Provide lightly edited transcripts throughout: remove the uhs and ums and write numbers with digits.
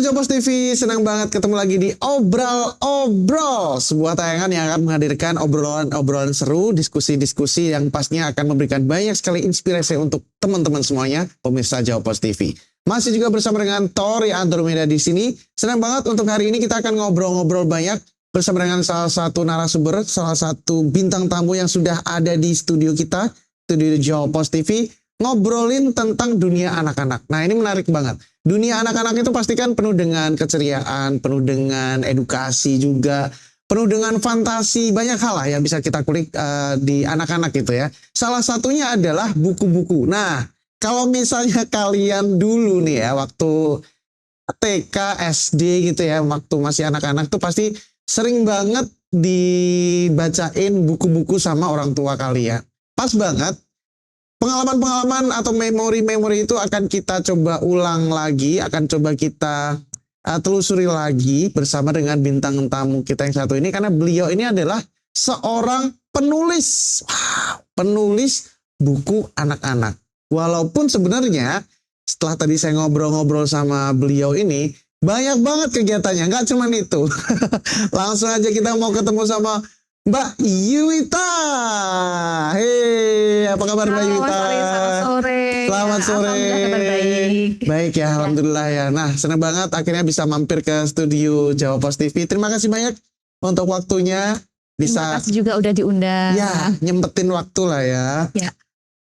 Jopos TV, senang banget ketemu lagi di Obrol, sebuah tayangan yang akan menghadirkan obrolan-obrolan seru, diskusi-diskusi yang pastinya akan memberikan banyak sekali inspirasi untuk teman-teman semuanya, pemirsa Jopos TV. Masih juga bersama dengan Tori Andromeda di sini. Senang banget untuk hari ini kita akan ngobrol-ngobrol banyak bersama dengan salah satu narasumber, salah satu bintang tamu yang sudah ada di studio kita, studio Jopos TV, ngobrolin tentang dunia anak-anak. Nah, ini menarik banget. Dunia anak-anak itu pasti kan penuh dengan keceriaan, penuh dengan edukasi juga, penuh dengan fantasi, banyak hal lah yang bisa kita kulik di anak-anak gitu ya. Salah satunya adalah buku-buku. Nah, kalau misalnya kalian dulu nih ya, waktu TK, SD gitu ya, waktu masih anak-anak tuh pasti sering banget dibacain buku-buku sama orang tua kalian. Pas banget. Pengalaman-pengalaman atau memori-memori itu akan kita coba ulang lagi, akan coba kita telusuri lagi bersama dengan bintang tamu kita yang satu ini, karena beliau ini adalah seorang penulis, penulis buku anak-anak. Walaupun sebenarnya setelah tadi saya ngobrol-ngobrol sama beliau ini, banyak banget kegiatannya, nggak cuma itu. Langsung aja kita mau ketemu sama Mbak Yuwita. Hei, apa kabar Mbak Yuwita? Selamat sore. Selamat sore. Alhamdulillah kabar baik. Baik ya, alhamdulillah ya. Nah, senang banget akhirnya bisa mampir ke studio Jopos TV. Terima kasih banyak untuk waktunya. Terima kasih juga udah diundang. Ya, nyempetin waktu lah ya. Ya.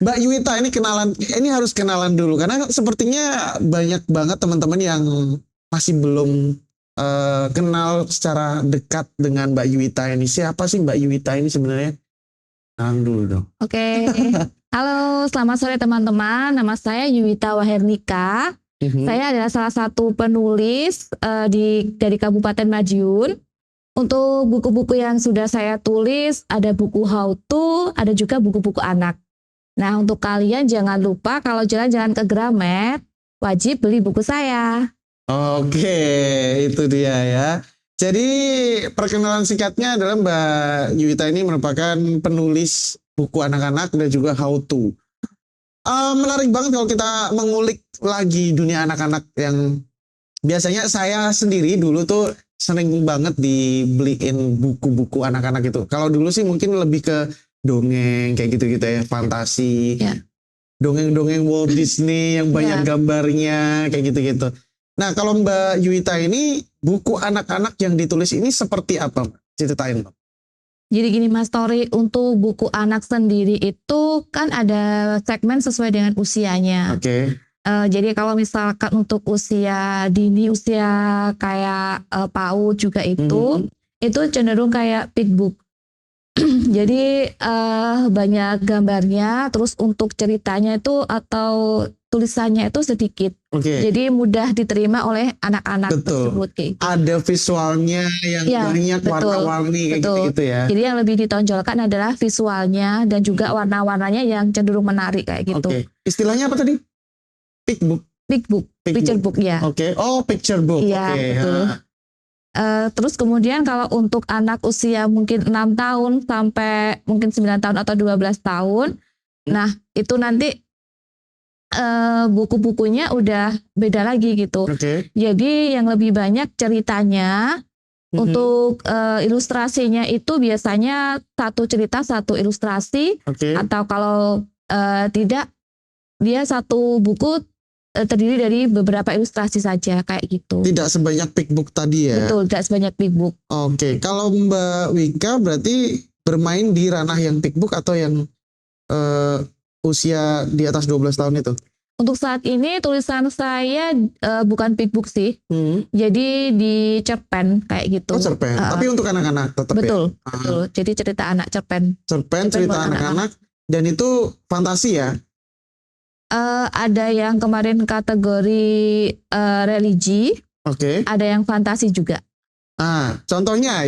Mbak Yuwita ini harus kenalan dulu karena sepertinya banyak banget teman-teman yang masih belum kenal secara dekat dengan Mbak Yuwita ini. Siapa sih Mbak Yuwita ini sebenarnya? Kenalan dulu dong. Oke. Halo, selamat sore teman-teman. Nama saya Yuwita Wahernika. Saya adalah salah satu penulis dari Kabupaten Madiun. Untuk buku-buku yang sudah saya tulis, ada buku how to, ada juga buku-buku anak. Nah, untuk kalian jangan lupa kalau jalan-jalan ke Gramet, wajib beli buku saya. Oke, itu dia ya. Jadi perkenalan singkatnya adalah Mbak Yuwita ini merupakan penulis buku anak-anak dan juga how to. Menarik banget kalau kita mengulik lagi dunia anak-anak yang biasanya saya sendiri dulu tuh sering banget dibeliin buku-buku anak-anak itu. Kalau dulu sih mungkin lebih ke dongeng kayak gitu-gitu ya, fantasi. Ya. Dongeng-dongeng Walt Disney yang banyak Ya. gambarnya kayak gitu-gitu. Nah, kalau Mbak Yuwita ini buku anak-anak yang ditulis ini seperti apa? Ceritain, Mbak. Jadi gini Mas Tori, untuk buku anak sendiri itu kan ada segmen sesuai dengan usianya. Oke. Jadi kalau misalkan untuk usia dini, usia kayak PAUD juga itu cenderung kayak big book. Jadi banyak gambarnya, terus untuk ceritanya itu atau tulisannya itu sedikit. Oke. Jadi mudah diterima oleh anak-anak tersebut kayak gitu. Ada visualnya yang Ya, banyak betul, warna-warni kayak betul. gitu-gitu ya. Jadi yang lebih ditonjolkan adalah visualnya dan juga warna-warnanya yang cenderung menarik kayak gitu. Oke. Istilahnya apa tadi? Big book. Big book, picture book ya. Oke. Oh, picture book. Iya, Oke. betul. Terus kemudian kalau untuk anak usia mungkin 6 tahun sampai mungkin 9 tahun atau 12 tahun, nah itu nanti buku-bukunya udah beda lagi gitu. Oke. Jadi yang lebih banyak ceritanya, untuk ilustrasinya itu biasanya satu cerita satu ilustrasi, Oke. atau kalau tidak dia satu buku terdiri dari beberapa ilustrasi saja kayak gitu. Tidak sebanyak big book tadi ya. Betul, tidak sebanyak big book. Oke. Kalau Mbak Wika berarti bermain di ranah yang big book atau yang usia di atas 12 tahun itu? Untuk saat ini tulisan saya bukan big book sih. Jadi di cerpen kayak gitu. Oh, cerpen. Tapi untuk anak-anak tetap Betul, ya? betul. Jadi cerita anak cerpen. Cerpen cerita buat anak-anak. Dan itu fantasi ya? Ada yang kemarin kategori religi, Oke. ada yang fantasi juga. Contohnya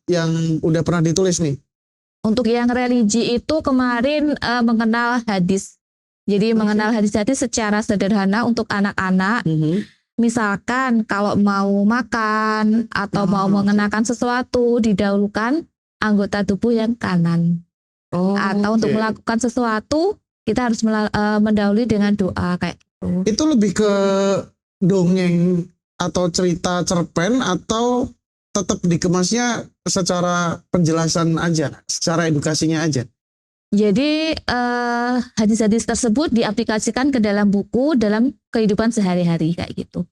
yang udah pernah ditulis nih. Untuk yang religi itu kemarin mengenal hadis. Jadi mengenal hadis-hadis secara sederhana untuk anak-anak. Misalkan kalau mau makan atau mau mengenakan sesuatu, didahulukan anggota tubuh yang kanan. Atau untuk melakukan sesuatu, kita harus mendahului dengan doa kayak gitu. Itu lebih ke dongeng atau cerita cerpen atau tetap dikemasnya secara penjelasan aja, secara edukasinya aja? Jadi hadis-hadis tersebut diaplikasikan ke dalam buku dalam kehidupan sehari-hari kayak gitu.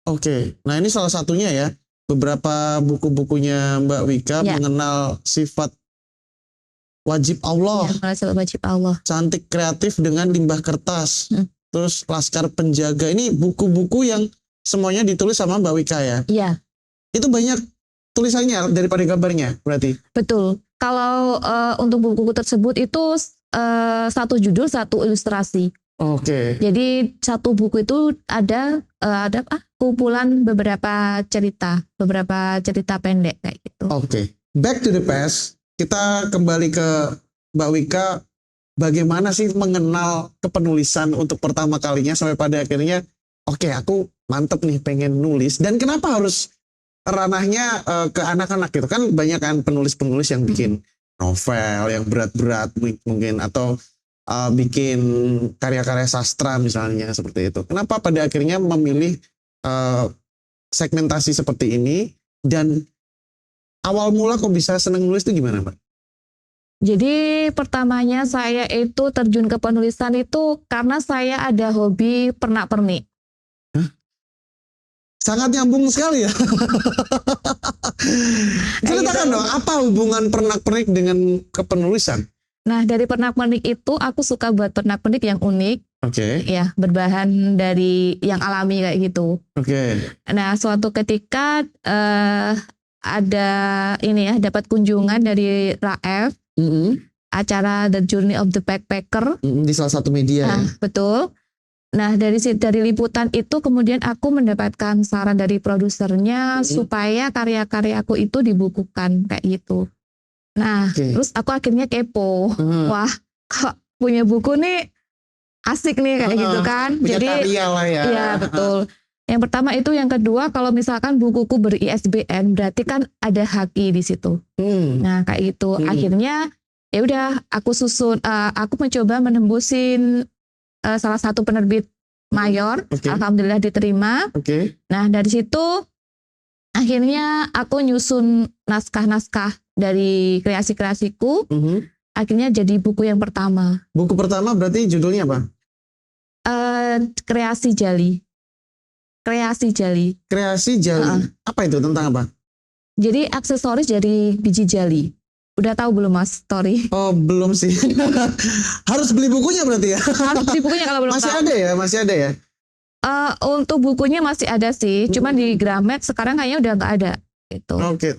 Oke, nah ini salah satunya ya. Beberapa buku-bukunya Mbak Wika Ya. mengenal sifat wajib Allah, Ya, kalau wajib Allah. cantik kreatif dengan limbah kertas, Hmm. terus Laskar Penjaga. Ini buku-buku yang semuanya ditulis sama Mbak Wika ya. Iya, Itu banyak tulisannya daripada gambarnya berarti. betul. Kalau untuk buku tersebut itu satu judul, satu ilustrasi. Oke. Jadi satu buku itu ada kumpulan beberapa cerita pendek kayak gitu. Oke. Back to the past. Kita kembali ke Mbak Wika. Bagaimana sih mengenal kepenulisan untuk pertama kalinya sampai pada akhirnya, oke, aku mantep nih pengen nulis. Dan kenapa harus ranahnya ke anak-anak gitu? Kan banyak kan penulis-penulis yang bikin novel yang berat-berat mungkin, atau bikin karya-karya sastra misalnya seperti itu. Kenapa pada akhirnya memilih segmentasi seperti ini, dan awal mula kok bisa seneng nulis itu gimana, Mbak? Jadi pertamanya saya itu terjun ke penulisan itu karena saya ada hobi pernak-pernik. Sangat nyambung sekali ya. Ceritakan gitu. dong, apa hubungan pernak-pernik dengan kepenulisan? Nah, dari pernak-pernik itu aku suka buat pernak-pernik yang unik, Oke, ya, berbahan dari yang alami kayak gitu. oke. Nah, suatu ketika ada ini ya, dapat kunjungan dari RAF, acara The Journey of the Backpacker. Di salah satu media ya. Nah, betul. Nah, dari liputan itu kemudian aku mendapatkan saran dari produsernya supaya karya-karyaku itu dibukukan kayak gitu. Nah, Oke. terus aku akhirnya kepo. Wah, kok punya buku nih asik nih kayak gitu kan. Punya Jadi karya lah ya. iya, betul. Yang pertama itu, yang kedua kalau misalkan bukuku ber-ISBN berarti kan ada HQ di situ. Nah, kayak gitu. Akhirnya ya udah aku susun, aku mencoba menembusin salah satu penerbit mayor. Oke. Alhamdulillah diterima. Oke. Nah, dari situ akhirnya aku nyusun naskah-naskah dari kreasi-kreasiku. Akhirnya jadi buku yang pertama. Buku pertama berarti judulnya apa? Kreasi Jali. Kreasi Jali. Kreasi Jali. Apa itu, tentang apa? Jadi aksesoris dari biji jali. Udah tahu belum Mas story? Oh, belum sih. Harus beli bukunya berarti ya? Harus beli bukunya kalau belum Masih tahu. ada ya? Masih ada ya? Untuk bukunya masih ada sih, cuman di Gramet sekarang kayaknya udah nggak ada gitu. Oke.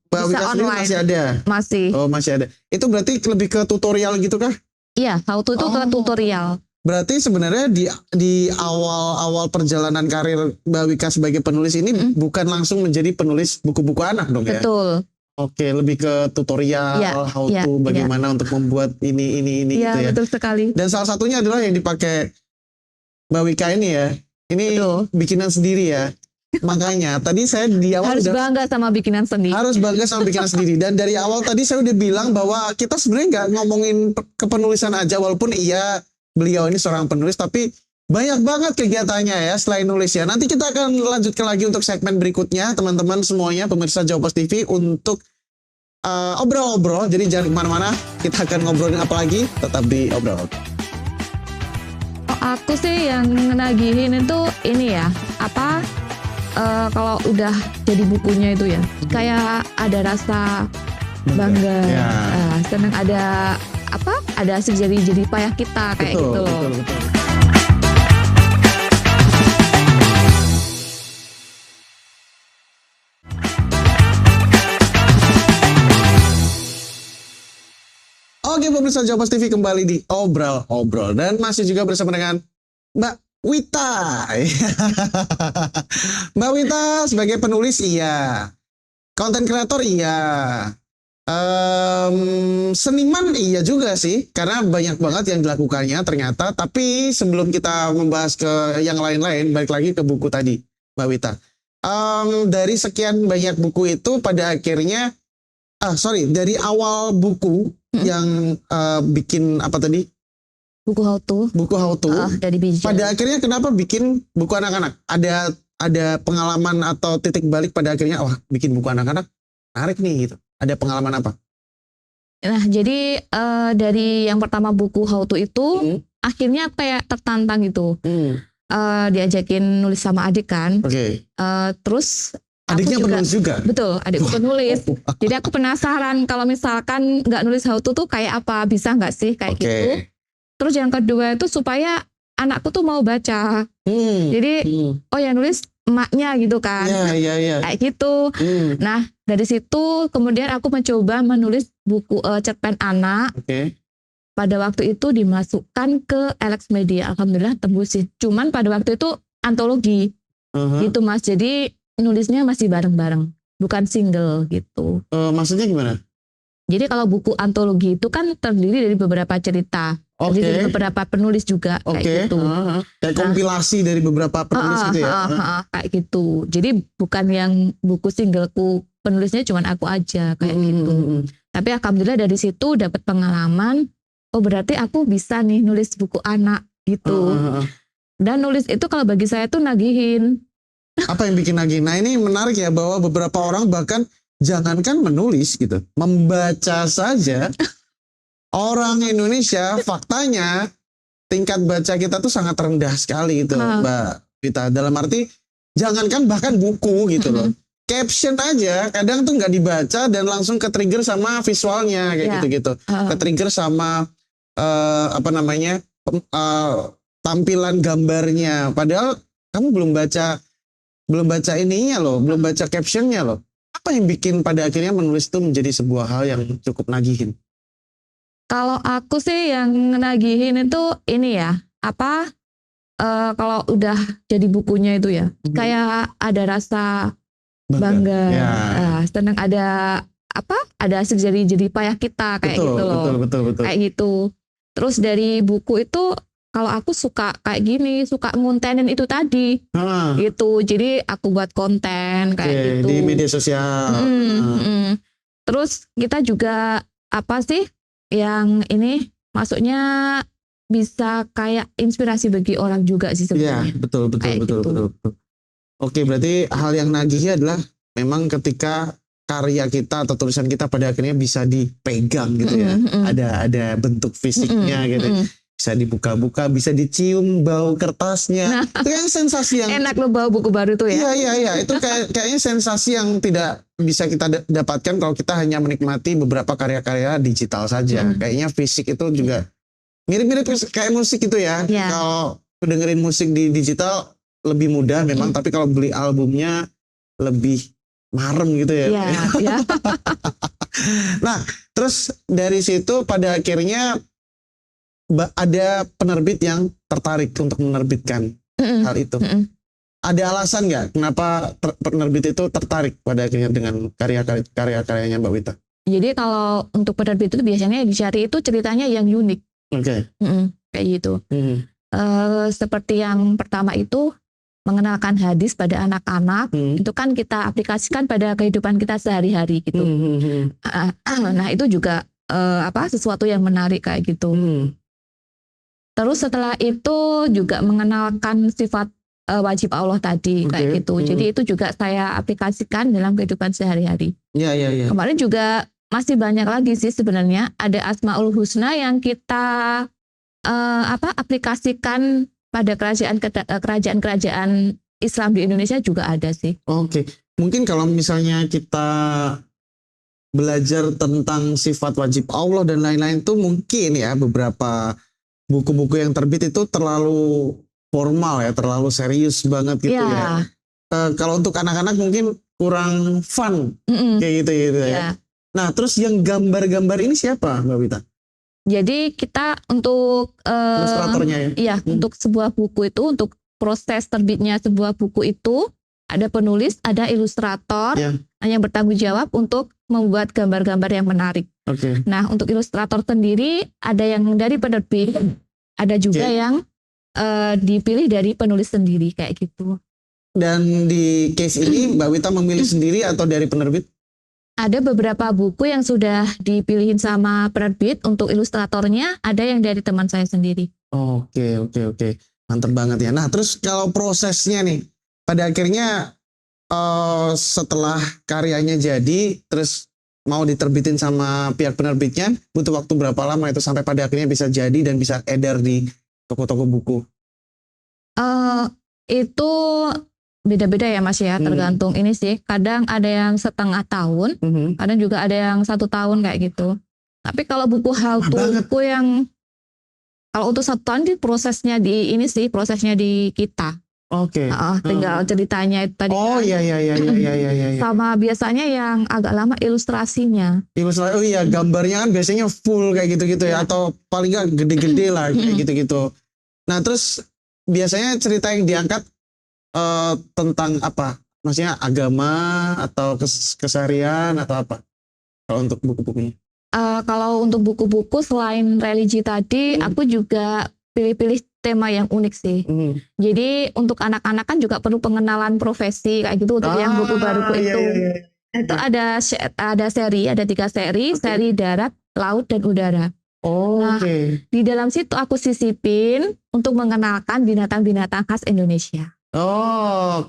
Mbak Bisa Wika sendiri online. masih ada? Masih. Oh, masih ada. Itu berarti lebih ke tutorial gitu kah? Iya, how to itu ke tutorial. Berarti sebenarnya di awal-awal perjalanan karir Mbak Wika sebagai penulis ini bukan langsung menjadi penulis buku-buku anak dong ya? Betul. Oke, lebih ke tutorial, Ya, how ya, to, bagaimana untuk membuat ini Iya, gitu ya. betul sekali. Dan salah satunya adalah yang dipakai Mbak Wika ini ya. Ini Betul. bikinan sendiri ya. Makanya tadi saya di awal Harus udah bangga sama bikinan sendiri. harus bangga sama bikinan sendiri. Dan dari awal tadi saya udah bilang bahwa kita sebenarnya nggak ngomongin kepenulisan aja, walaupun iya beliau ini seorang penulis, tapi banyak banget kegiatannya ya selain nulis ya. Nanti kita akan lanjutkan lagi untuk segmen berikutnya, teman-teman semuanya pemirsa Jawa Post TV, untuk obrol-obrol. Jadi jangan kemana-mana, kita akan ngobrolin apa lagi, tetap di obrol. Aku sih yang nagihin itu ini ya, kalau udah jadi bukunya itu ya, kayak ada rasa bangga, Ya. senang, ada hasil jadi payah kita kayak gitu loh. Betul. Oke, pemirsa Jawa Post TV, kembali di obrol-obrol dan masih juga bersama dengan Mbak Wita. Mbak Wita sebagai penulis iya, konten kreator iya, seniman iya juga sih, karena banyak banget yang dilakukannya ternyata. Tapi sebelum kita membahas ke yang lain-lain, balik lagi ke buku tadi, Mbak Wita. Dari sekian banyak buku itu pada akhirnya, dari awal buku yang bikin apa tadi? Buku how to. Buku how to. Dari biji. Pada akhirnya kenapa bikin buku anak-anak? Ada ada pengalaman atau titik balik pada akhirnya wah bikin buku anak-anak menarik nih gitu. Ada pengalaman apa? Nah, jadi dari yang pertama buku How to itu akhirnya kayak tertantang gitu. Diajakin nulis sama adik kan. Oke. Terus Adiknya penulis juga. Betul, adikku penulis. Jadi aku penasaran kalau misalkan nggak nulis How to tuh kayak apa, bisa nggak sih kayak gitu. Terus yang kedua itu supaya anakku tuh mau baca. Jadi oh yang nulis emaknya gitu kan. Iya. Kayak gitu. Nah, dari situ kemudian aku mencoba menulis buku cerpen anak. Pada waktu itu dimasukkan ke Alex Media. Alhamdulillah tembus sih. Cuman pada waktu itu antologi. Gitu Mas. Jadi nulisnya masih bareng-bareng, bukan single gitu. Maksudnya gimana? Jadi kalau buku antologi itu kan terdiri dari beberapa cerita, dari beberapa penulis juga kayak gitu. Kayak kompilasi dari beberapa penulis gitu ya? Kayak gitu. Jadi bukan yang buku singleku penulisnya cuma aku aja kayak gitu. Tapi alhamdulillah dari situ dapat pengalaman. Oh berarti aku bisa nih nulis buku anak gitu. Dan nulis itu kalau bagi saya tuh nagihin. Apa yang bikin nagih? Nah ini menarik ya bahwa beberapa orang bahkan jangankan menulis gitu, membaca saja. Orang Indonesia faktanya tingkat baca kita tuh sangat rendah sekali itu Mbak Vita. Dalam arti jangankan bahkan buku gitu loh. Caption aja kadang tuh nggak dibaca dan langsung ke-trigger sama visualnya kayak gitu-gitu. Ke-trigger sama tampilan gambarnya. Padahal kamu belum baca ininya loh, belum baca captionnya loh. Apa yang bikin pada akhirnya menulis itu menjadi sebuah hal yang cukup nagihin? Kalau aku sih yang nagihin itu ini ya, kalau udah jadi bukunya itu ya, kayak ada rasa bangga, senang ada hasil jadi payah kita kayak gitu loh. Betul. Kayak gitu. Terus dari buku itu kalau aku suka kayak gini, suka ngontenin itu tadi, gitu. Jadi aku buat konten kayak gitu di media sosial. Terus kita juga yang ini, maksudnya bisa kayak inspirasi bagi orang juga sih sebenarnya. Iya, betul. Oke, berarti hal yang nagih adalah memang ketika karya kita atau tulisan kita pada akhirnya bisa dipegang gitu ya, ada bentuk fisiknya gitu. Bisa dibuka-buka, bisa dicium bau kertasnya. Itu kan sensasi yang enak loh bau buku baru tuh ya. Iya. Itu kayaknya sensasi yang tidak bisa kita dapatkan kalau kita hanya menikmati beberapa karya-karya digital saja. Kayaknya fisik itu juga mirip-mirip kayak musik itu ya. Kalau dengerin musik di digital lebih mudah memang, tapi kalau beli albumnya lebih marem gitu ya. Iya. Nah, terus dari situ pada akhirnya ada penerbit yang tertarik untuk menerbitkan hal itu. Ada alasan nggak kenapa penerbit itu tertarik pada akhirnya dengan karya-karyanya Mbak Wita? Jadi kalau untuk penerbit itu biasanya yang dicari itu ceritanya yang unik. Kayak gitu. Seperti yang pertama itu mengenalkan hadis pada anak-anak, itu kan kita aplikasikan pada kehidupan kita sehari-hari gitu. Nah itu juga sesuatu yang menarik kayak gitu. Terus setelah itu juga mengenalkan sifat wajib Allah tadi kayak gitu. Jadi itu juga saya aplikasikan dalam kehidupan sehari-hari. Iya. Kemarin juga masih banyak lagi sih sebenarnya. Ada Asmaul Husna yang kita aplikasikan pada kerajaan-kerajaan Islam di Indonesia juga ada sih. Oke. Mungkin kalau misalnya kita belajar tentang sifat wajib Allah dan lain-lain tuh mungkin ya beberapa buku-buku yang terbit itu terlalu formal ya, terlalu serius banget gitu ya. Kalau untuk anak-anak mungkin kurang fun kayak gitu ya. Nah, terus yang gambar-gambar ini siapa, Mbak Wita? Jadi kita untuk ilustratornya ya. Iya, untuk sebuah buku itu, untuk proses terbitnya sebuah buku itu ada penulis, ada ilustrator yang bertanggung jawab untuk membuat gambar-gambar yang menarik. Nah, untuk ilustrator sendiri ada yang dari penerbit, ada juga yang dipilih dari penulis sendiri kayak gitu. Dan di case ini Mbak Wita memilih sendiri atau dari penerbit? Ada beberapa buku yang sudah dipilihin sama penerbit untuk ilustratornya, ada yang dari teman saya sendiri. Oke. Mantap banget ya. Nah, terus kalau prosesnya nih, pada akhirnya setelah karyanya jadi, terus mau diterbitin sama pihak penerbitnya, butuh waktu berapa lama itu sampai pada akhirnya bisa jadi dan bisa edar di toko-toko buku? Itu beda-beda ya Mas ya, tergantung ini sih. Kadang ada yang setengah tahun, kadang juga ada yang 1 tahun kayak gitu. Tapi kalau buku how to, buku yang kalau untuk 1 tahun prosesnya di kita. Oke. Tinggal ceritanya itu tadi. Oh kan. iya. Sama biasanya yang agak lama ilustrasinya. Ilustrasi, oh iya, gambarnya kan biasanya full kayak gitu-gitu ya, atau paling nggak gede-gede lah kayak gitu-gitu. Nah terus biasanya cerita yang diangkat tentang apa? Maksudnya agama atau keseharian atau apa? Kalau untuk buku-bukunya? Kalau untuk buku-buku selain religi tadi, aku juga pilih-pilih tema yang unik sih. Jadi untuk anak-anak kan juga perlu pengenalan profesi kayak gitu untuk yang buku baruku itu. Itu ada 3 seri, seri darat, laut dan udara. Di dalam situ aku sisipin untuk mengenalkan binatang-binatang khas Indonesia.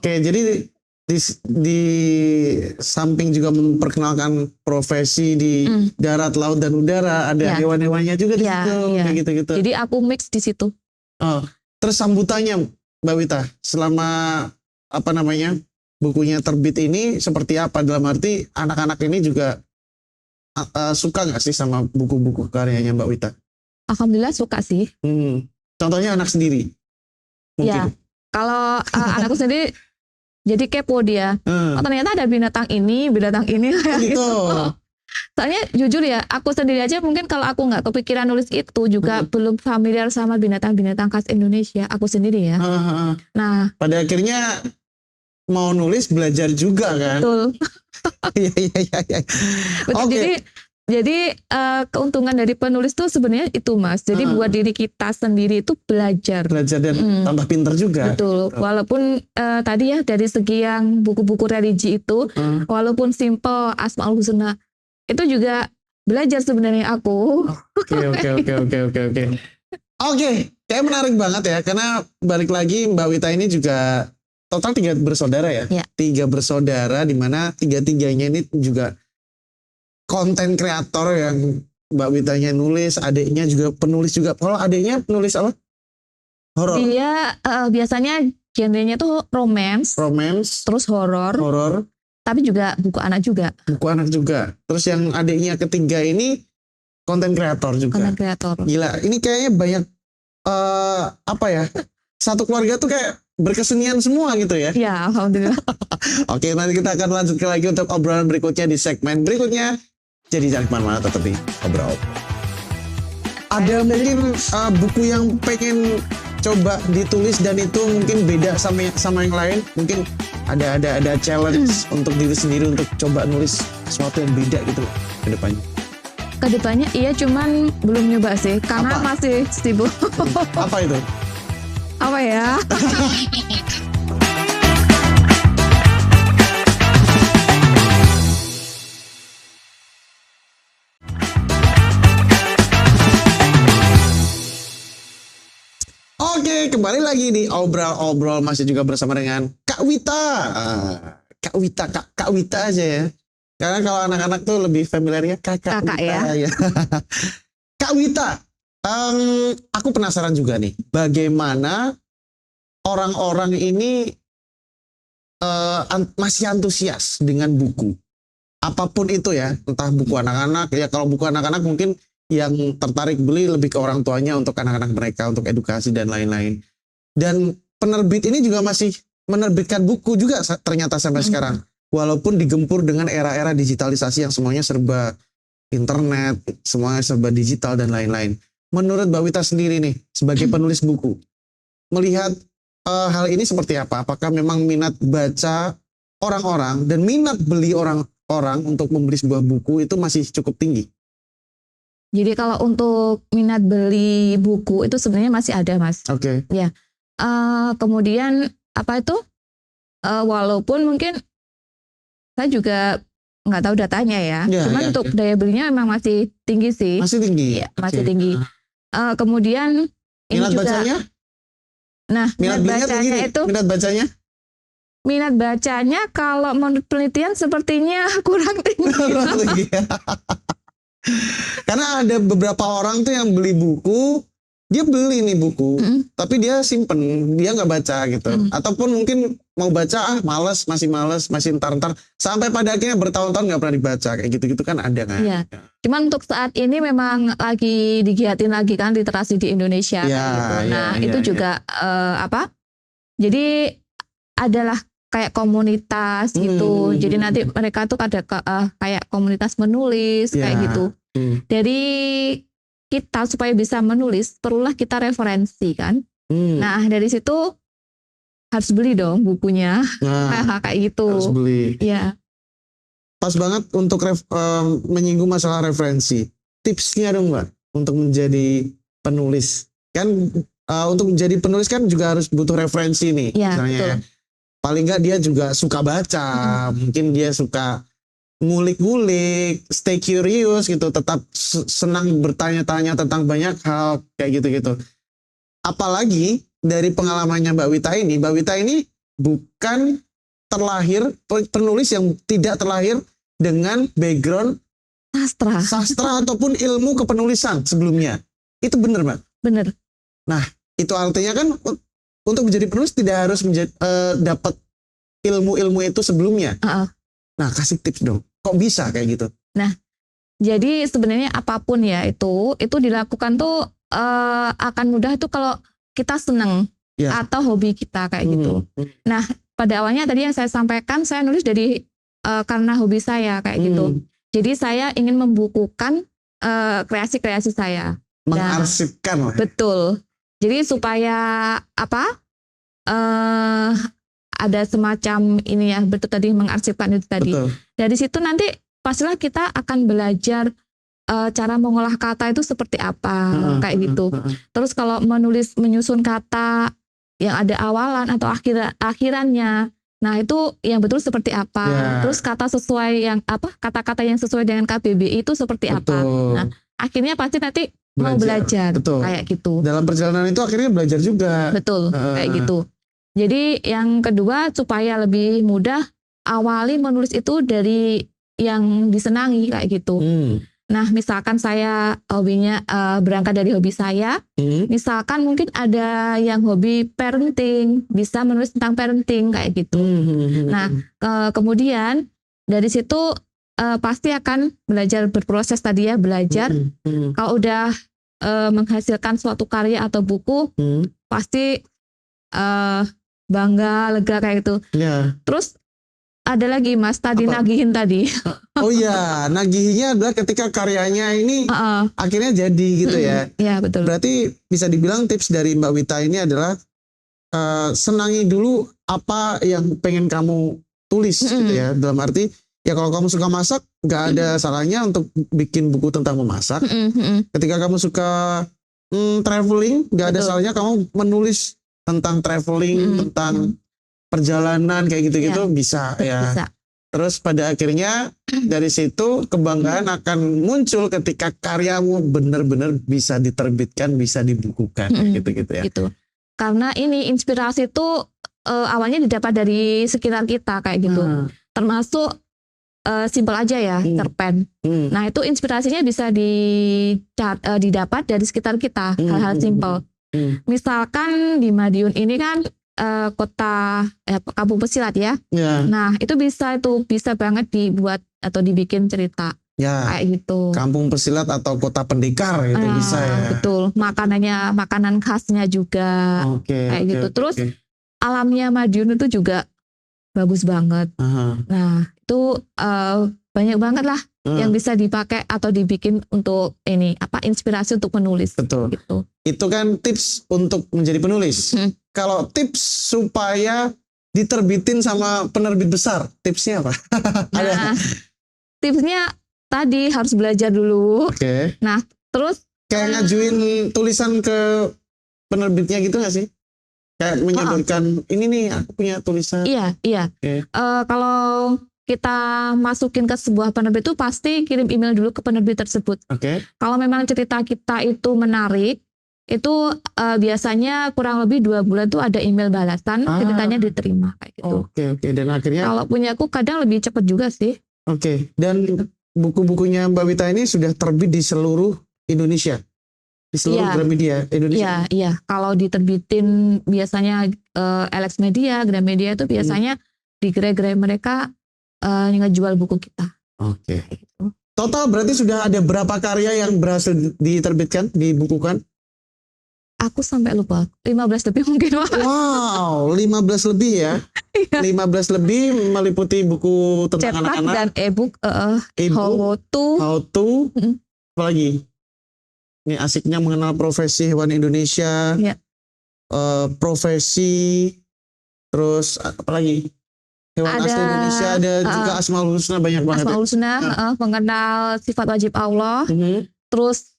Jadi di samping juga memperkenalkan profesi di darat, laut dan udara, ada hewan-hewannya juga di situ, kayak gitu-gitu. Jadi aku mix di situ. Terus sambutannya Mbak Wita selama bukunya terbit ini seperti apa? Dalam arti anak-anak ini juga suka nggak sih sama buku-buku karyanya Mbak Wita? Alhamdulillah suka sih. Contohnya anak sendiri? Mungkin. Ya, kalau anakku sendiri jadi kepo dia. Ternyata ada binatang ini gitu. Soalnya jujur ya, aku sendiri aja mungkin kalau aku nggak kepikiran nulis itu juga belum familiar sama binatang-binatang khas Indonesia. Aku sendiri ya. Nah, pada akhirnya mau nulis belajar juga kan? Betul. Iya. Okay. Jadi keuntungan dari penulis tuh sebenarnya itu Mas. Jadi buat diri kita sendiri itu belajar dan tambah pinter juga. Betul. Walaupun tadi ya dari segi yang buku-buku religi itu, walaupun simple Asmaul Husna, itu juga belajar sebenarnya aku. Oke, kayak menarik banget ya, karena balik lagi Mbak Wita ini juga total 3 bersaudara ya. 3 bersaudara, di mana 3-3-nya ini juga konten kreator yang Mbak Witanya nulis, adiknya juga penulis juga. Kalau adiknya penulis apa? Horor. Dia biasanya genrenya tuh romance, terus horor. Tapi juga buku anak juga. Terus yang adiknya ketiga ini konten kreator juga. Gila, ini kayaknya banyak satu keluarga tuh kayak berkesenian semua gitu ya. Ya, alhamdulillah. Oke, nanti kita akan lanjutkan lagi untuk obrolan berikutnya di segmen berikutnya. Jadi jangan kemana-mana, tetap di Obrol. Ada mungkin buku yang pengen coba ditulis dan itu mungkin beda sama yang lain, mungkin ada challenge untuk diri sendiri untuk coba nulis sesuatu yang beda gitu ke depannya. Kedepannya iya, cuman belum nyoba sih karena masih sibuk. Apa itu? Apa ya? Oke, kembali lagi di Obrol masih juga bersama dengan Kak Wita. Kak Wita aja ya. Karena kalau anak-anak tuh lebih familiar ya Kakak Wita ya. Kak Wita, aku penasaran juga nih, bagaimana orang-orang ini masih antusias dengan buku. Apapun itu ya, entah buku anak-anak ya. Kalau buku anak-anak mungkin yang tertarik beli lebih ke orang tuanya untuk anak-anak mereka, untuk edukasi dan lain-lain. Dan penerbit ini juga masih menerbitkan buku juga ternyata sampai sekarang. Walaupun digempur dengan era-era digitalisasi yang semuanya serba internet, semuanya serba digital dan lain-lain. Menurut Mbak Wita sendiri nih, sebagai penulis buku, melihat hal ini seperti apa? Apakah memang minat baca orang-orang dan minat beli orang-orang untuk membeli sebuah buku itu masih cukup tinggi? Jadi kalau untuk minat beli buku itu sebenarnya masih ada Mas. Oke. Ya. Kemudian apa itu? Walaupun mungkin saya juga nggak tahu datanya ya. Cuman untuk daya belinya memang masih tinggi sih. Masih tinggi. Ya, masih tinggi. Kemudian ini minat juga. Bacanya? Nah, minat bacanya itu. Minat bacanya? minat bacanya kalau menurut penelitian sepertinya kurang tinggi. Karena ada beberapa orang tuh yang beli buku, dia beli nih buku, tapi dia simpen, dia nggak baca gitu. Ataupun mungkin mau baca, masih ntar, sampai pada akhirnya bertahun-tahun nggak pernah dibaca, kayak gitu-gitu kan ada kan. Iya. Cuman untuk saat ini memang lagi digiatin lagi kan literasi di Indonesia. Ya, gitu. Nah ya, itu ya, juga jadi adalah kayak komunitas gitu. Jadi nanti mereka tuh ada kayak komunitas menulis kayak gitu. Dari kita supaya bisa menulis perlulah kita referensi kan. Nah dari situ harus beli dong bukunya. Nah, kayak gitu. harus beli. Ya. Pas banget untuk menyinggung masalah referensi. Tipsnya dong Mbak untuk menjadi penulis. Kan untuk menjadi penulis kan juga harus butuh referensi nih. Ya, misalnya betul. Paling nggak dia juga suka baca, mungkin dia suka ngulik-ngulik, stay curious gitu, tetap senang bertanya-tanya tentang banyak hal kayak gitu-gitu. Apalagi dari pengalamannya Mbak Wita ini bukan terlahir penulis yang tidak terlahir dengan background sastra ataupun ilmu kepenulisan sebelumnya. Itu benar Mbak? Benar. Nah itu artinya kan untuk menjadi penulis tidak harus dapat ilmu-ilmu itu sebelumnya. Nah kasih tips dong. Kok bisa kayak gitu? Nah, jadi sebenarnya apapun ya itu dilakukan tuh akan mudah tuh kalau kita seneng atau hobi kita kayak gitu. Nah, pada awalnya tadi yang saya sampaikan, saya nulis dari karena hobi saya kayak gitu. Jadi saya ingin membukukan kreasi-kreasi saya. Mengarsipkan lah. Betul. Jadi supaya ada semacam ini ya, betul tadi mengarsipkan itu tadi. Betul. Dari situ nanti pastilah kita akan belajar cara mengolah kata itu seperti apa kayak gitu. Terus kalau menyusun kata yang ada awalan atau akhirannya, nah itu yang betul seperti apa. Terus kata-kata yang sesuai dengan KBBI itu seperti apa. Nah akhirnya pasti nanti mau belajar kayak gitu. Dalam perjalanan itu akhirnya belajar juga. Betul kayak gitu. Jadi yang kedua supaya lebih mudah awali menulis itu dari yang disenangi kayak gitu. Nah misalkan saya hobinya berangkat dari hobi saya, misalkan mungkin ada yang hobi parenting, bisa menulis tentang parenting kayak gitu. Nah kemudian dari situ pasti akan belajar berproses tadi ya, belajar. Kalau udah menghasilkan suatu karya atau buku, pasti bangga, lega kayak gitu. Terus ada lagi Mas tadi nagihin tadi. Oh iya, nagihinnya adalah ketika karyanya ini akhirnya jadi gitu ya. Iya betul. Berarti bisa dibilang tips dari Mbak Wita ini adalah senangi dulu apa yang pengen kamu tulis gitu ya. Dalam arti ya kalau kamu suka masak, nggak ada salahnya untuk bikin buku tentang memasak. Ketika kamu suka traveling, nggak ada salahnya kamu menulis tentang traveling, tentang perjalanan kayak gitu-gitu bisa ya. Bisa. Terus pada akhirnya dari situ kebanggaan akan muncul ketika karyamu benar-benar bisa diterbitkan, bisa dibukukan gitu-gitu ya. Gitu. Karena ini inspirasi itu awalnya didapat dari sekitar kita kayak gitu. Termasuk simpel aja ya, cerpen. Nah itu inspirasinya bisa didapat dari sekitar kita, hal-hal simpel. Misalkan di Madiun ini kan kota Kampung Pesilat ya. Nah itu bisa banget dibuat atau dibikin cerita kayak gitu. Kampung Pesilat atau kota pendekar itu bisa ya. Betul. Makanan khasnya juga kayak gitu. Terus alamnya Madiun itu juga bagus banget. Nah itu banyak banget lah yang bisa dipakai atau dibikin untuk inspirasi untuk menulis. Betul. Gitu. Itu kan tips untuk menjadi penulis. Kalau tips supaya diterbitin sama penerbit besar, tipsnya apa? Nah, tipsnya tadi harus belajar dulu. Nah, terus kayak ngajuin tulisan ke penerbitnya gitu nggak sih? Kayak menyodorkan ini nih aku punya tulisan. Iya. Kalau kita masukin ke sebuah penerbit itu pasti kirim email dulu ke penerbit tersebut. Kalau memang cerita kita itu menarik, Itu biasanya kurang lebih 2 bulan tuh ada email balasan, ceritanya diterima kayak gitu. Oke. Dan akhirnya Kalau punya aku kadang lebih cepet juga sih. Oke. Dan buku-bukunya Mbak Wita ini sudah terbit di seluruh Indonesia. Di seluruh Iya. Gramedia Indonesia. Iya. Kalau diterbitin biasanya Alex Media, Gramedia itu biasanya di gerai-gerai mereka ngejual buku kita. Oke. Gitu. Total berarti sudah ada berapa karya yang berhasil diterbitkan, dibukukan? Aku sampai lupa, 15 lebih mungkin. Wow, 15 lebih ya. 15 lebih meliputi buku tentang Cetak anak-anak, dan e-book, e-book, how to, apa lagi? Ini asiknya mengenal profesi hewan Indonesia, Iya. Profesi, terus apa lagi? Hewan asli Indonesia, ada juga Asmaul Husna, banyak banget. Asmaul Husna, mengenal sifat wajib Allah. Terus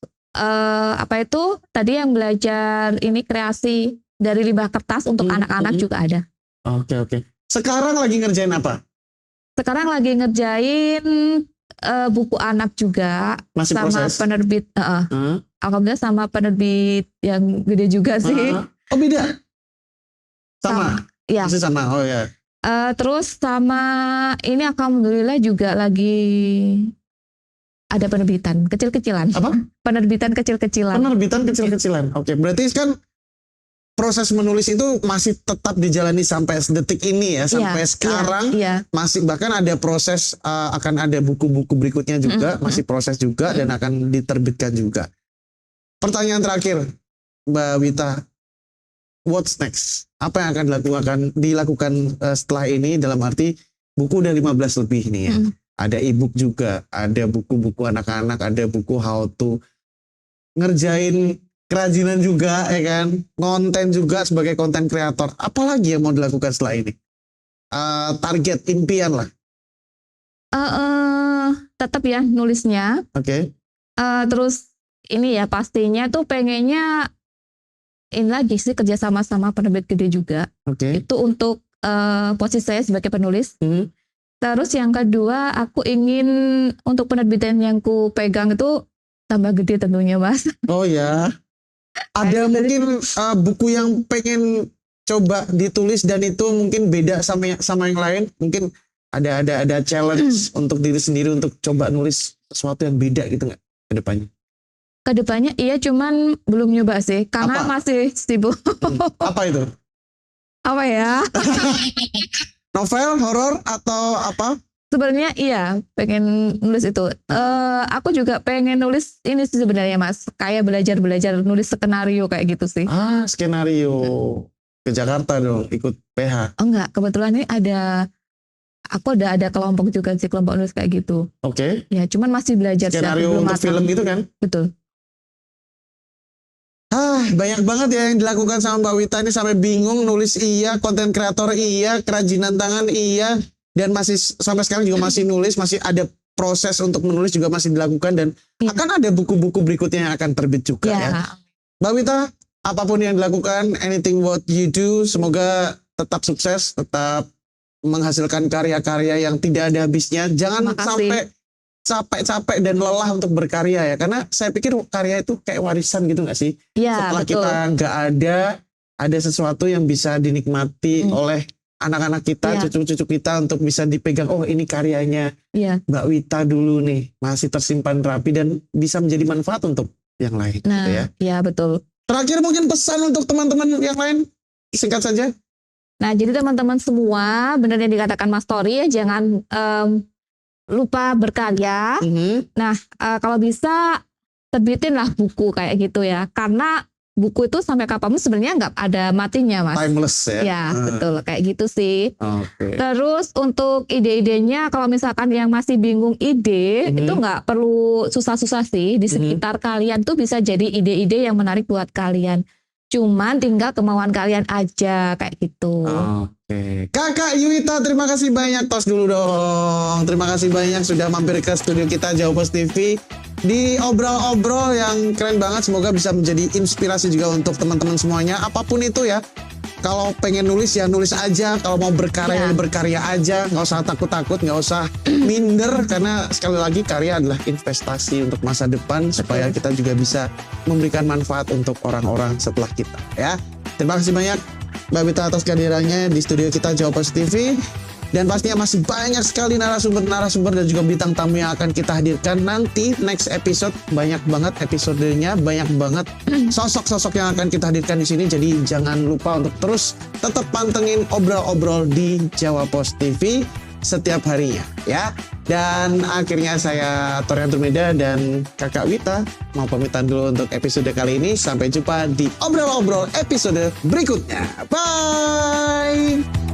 apa itu tadi yang belajar ini kreasi dari limbah kertas untuk anak-anak juga ada. Oke. Sekarang lagi ngerjain apa? Sekarang lagi ngerjain buku anak juga. Masih sama proses? Penerbit. Alhamdulillah sama penerbit yang gede juga sih. Oh beda? Sama? Ya. Masih sama, oh ya. Terus sama ini alhamdulillah juga lagi ada penerbitan kecil-kecilan. Apa? Penerbitan kecil-kecilan. Penerbitan kecil-kecilan. Oke, berarti kan proses menulis itu masih tetap dijalani sampai detik ini ya, sampai sekarang. Iya. Masih bahkan ada proses, akan ada buku-buku berikutnya juga, masih proses juga dan akan diterbitkan juga. Pertanyaan terakhir, Mbak Wita, what's next? Apa yang akan dilakukan setelah ini, dalam arti buku udah 15 lebih nih ya. Ada e-book juga, ada buku-buku anak-anak, ada buku how to, ngerjain kerajinan juga ya kan, konten juga sebagai konten kreator. Apalagi yang mau dilakukan setelah ini? Target, impian lah. Tetap ya nulisnya. Oke. Terus ini ya pastinya tuh pengennya ini lagi sih kerja sama penerbit gede juga. Oke. Itu untuk posisi saya sebagai penulis. Terus yang kedua aku ingin untuk penerbitan yang ku pegang itu tambah gede tentunya Mas. Oh ya. Ada mungkin buku yang pengen coba ditulis dan itu mungkin beda sama yang lain. Mungkin ada challenge untuk diri sendiri untuk coba nulis sesuatu yang beda gitu nggak ke depannya? Kedepannya iya, cuman belum nyoba sih karena masih sibuk. Apa itu? Apa ya? Novel, horor atau apa? Sebenarnya iya pengen nulis itu. Aku juga pengen nulis ini sih sebenarnya Mas. Kayak belajar nulis skenario kayak gitu sih. Skenario. Ke Jakarta dong, ikut PH. Oh enggak, kebetulan ini aku ada kelompok juga sih, kelompok nulis kayak gitu. Oke. Ya cuman masih belajar skenario untuk film gitu kan? Betul. Banyak banget ya yang dilakukan sama Mbak Wita ini, sampai bingung nulis iya, konten kreator iya, kerajinan tangan iya, dan masih sampai sekarang juga masih nulis, masih ada proses untuk menulis juga masih dilakukan, dan akan ada buku-buku berikutnya yang akan terbit juga ya. Mbak Wita, apapun yang dilakukan, anything what you do, semoga tetap sukses, tetap menghasilkan karya-karya yang tidak ada habisnya. Jangan sampai capek-capek dan lelah untuk berkarya ya, karena saya pikir karya itu kayak warisan gitu nggak sih? Setelah betul. kita nggak ada sesuatu yang bisa dinikmati oleh anak-anak kita, cucu-cucu kita, untuk bisa dipegang, oh ini karyanya Mbak Wita dulu nih, masih tersimpan rapi dan bisa menjadi manfaat untuk yang lain. Nah, gitu ya. Iya betul. Terakhir mungkin pesan untuk teman-teman yang lain, singkat saja. Nah jadi teman-teman semua, benar yang dikatakan Mas Tori ya, jangan lupa berkarya. Nah kalau bisa terbitinlah buku kayak gitu ya, karena buku itu sampai kapanpun sebenarnya nggak ada matinya Mas. Timeless ya. Ya betul, kayak gitu sih. Okay. Terus untuk ide-idenya, kalau misalkan yang masih bingung ide, itu nggak perlu susah-susah sih. Di sekitar kalian tuh bisa jadi ide-ide yang menarik buat kalian. Cuman tinggal kemauan kalian aja kayak gitu. Oke. Kakak Yuwita, terima kasih banyak. Tos dulu dong. Terima kasih banyak sudah mampir ke studio kita Jawapost TV di obrol-obrol yang keren banget. Semoga bisa menjadi inspirasi juga untuk teman-teman semuanya. Apapun itu ya. Kalau pengen nulis ya nulis aja, kalau mau berkarya Ya. berkarya aja, nggak usah takut-takut, nggak usah minder, karena sekali lagi karya adalah investasi untuk masa depan supaya kita juga bisa memberikan manfaat untuk orang-orang setelah kita ya. Terima kasih banyak Mbak Wita atas kehadirannya di studio kita Jawa Pos TV. Dan pastinya masih banyak sekali narasumber dan juga bintang tamu yang akan kita hadirkan nanti next episode. Banyak banget episodenya, banyak banget sosok-sosok yang akan kita hadirkan di sini. Jadi jangan lupa untuk terus tetap pantengin obrol-obrol di Jawa Pos TV setiap harinya ya. Dan akhirnya saya Torian Turmeda dan Kakak Wita mau pamitan dulu untuk episode kali ini. Sampai jumpa di obrol-obrol episode berikutnya. Bye.